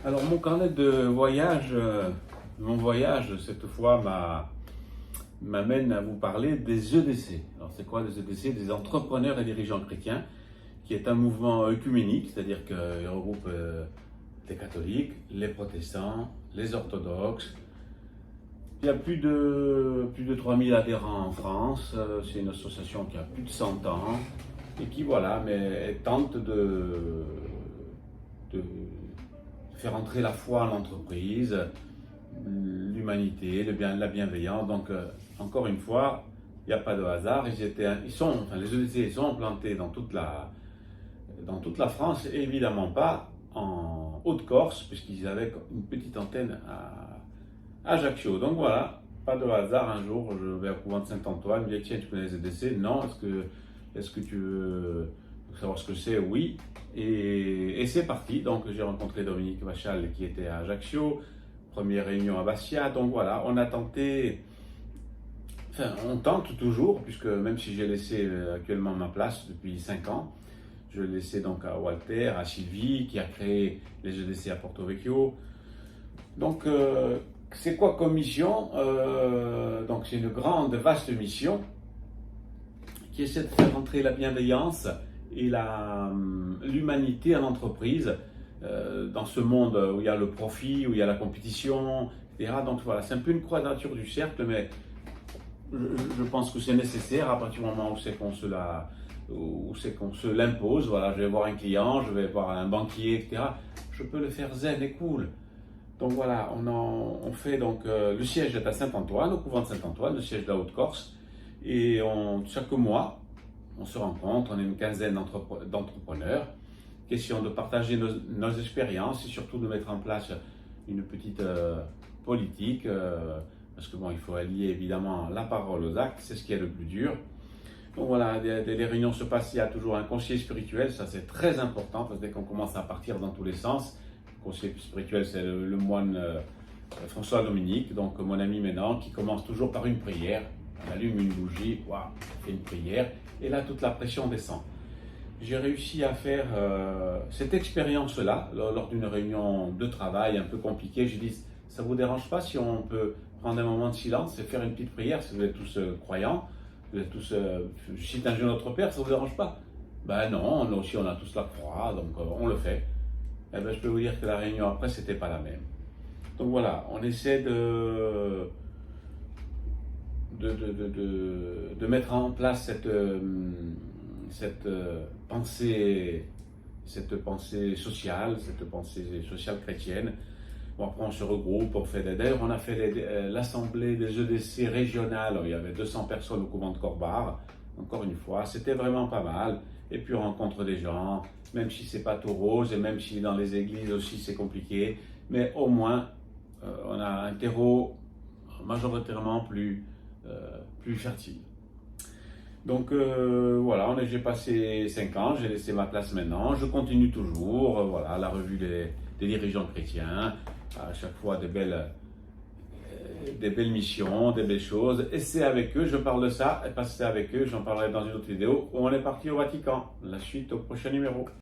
Alors mon carnet de voyage, mon voyage cette fois m'amène à vous parler des EDC. Alors c'est quoi les EDC? Des entrepreneurs et dirigeants chrétiens, qui est un mouvement œcuménique, c'est-à-dire qu'il regroupe les catholiques, les protestants, les orthodoxes. Il y a plus de 3000 adhérents en France. C'est une association qui a plus de 100 ans et qui voilà, mais elle tente de faire entrer la foi en l'entreprise, l'humanité, la bienveillance. Donc, encore une fois, il n'y a pas de hasard. Les EDC sont implantés dans toute la France, et évidemment pas en Haute-Corse, puisqu'ils avaient une petite antenne à Ajaccio. Donc voilà, pas de hasard. Un jour, je vais au couvent de Saint-Antoine, je me dis tiens, tu connais les EDC? Non. Est-ce que tu veux savoir ce que c'est? Oui. Et c'est parti. Donc j'ai rencontré Dominique Vachal qui était à Ajaccio, première réunion à Bastia. Donc voilà, on a tenté, enfin on tente toujours, puisque même si j'ai laissé actuellement ma place depuis 5 ans, je l'ai laissé donc à Walter, à Sylvie qui a créé les EDC à Porto Vecchio. Donc c'est quoi comme mission? Donc c'est une grande, vaste mission qui essaie de faire entrer la bienveillance et l'humanité en entreprise, dans ce monde où il y a le profit, où il y a la compétition, etc. Donc voilà, c'est un peu une quadrature du cercle, mais je pense que c'est nécessaire à partir du moment où c'est qu'on se l'impose. Voilà, je vais voir un client, je vais voir un banquier, etc. Je peux le faire zen et cool. Donc voilà, on fait donc le siège est à Saint-Antoine, au couvent de Saint-Antoine, le siège de la Haute-Corse. Et chaque mois, on se rencontre, on est une quinzaine d'entrepreneurs. Question de partager nos expériences et surtout de mettre en place une petite politique, parce que bon, il faut allier évidemment la parole aux actes, c'est ce qui est le plus dur. Donc voilà, les réunions se passent, il y a toujours un conseiller spirituel, ça c'est très important, parce que dès qu'on commence à partir dans tous les sens, le conseiller spirituel c'est le moine François Dominique, donc mon ami maintenant, qui commence toujours par une prière. On allume une bougie, waouh, on fait une prière, et là toute la pression descend. J'ai réussi à faire cette expérience-là lors d'une réunion de travail un peu compliquée. J'ai dit, ça ne vous dérange pas si on peut prendre un moment de silence et faire une petite prière, si vous êtes tous croyants, vous êtes tous, je cite un jeune Notre Père, ça ne vous dérange pas? Ben non, nous aussi on a tous la croix, donc on le fait. Eh ben, je peux vous dire que la réunion après, c'était pas la même. Donc voilà, on essaie de mettre en place cette pensée sociale, chrétienne. Bon, après on se regroupe, on fait d'ailleurs on a fait l'assemblée des EDC régionales, il y avait 200 personnes au couvent de Corbar, encore une fois, c'était vraiment pas mal. Et puis on rencontre des gens, même si c'est pas tout rose, et même si dans les églises aussi c'est compliqué, mais au moins on a un terreau majoritairement plus fertile. Donc voilà, j'ai passé 5 ans, j'ai laissé ma place maintenant, je continue toujours, voilà, la revue des dirigeants chrétiens, à chaque fois des belles missions, des belles choses, et c'est avec eux, je parle de ça, et parce que c'est avec eux, j'en parlerai dans une autre vidéo, où on est parti au Vatican. La suite au prochain numéro.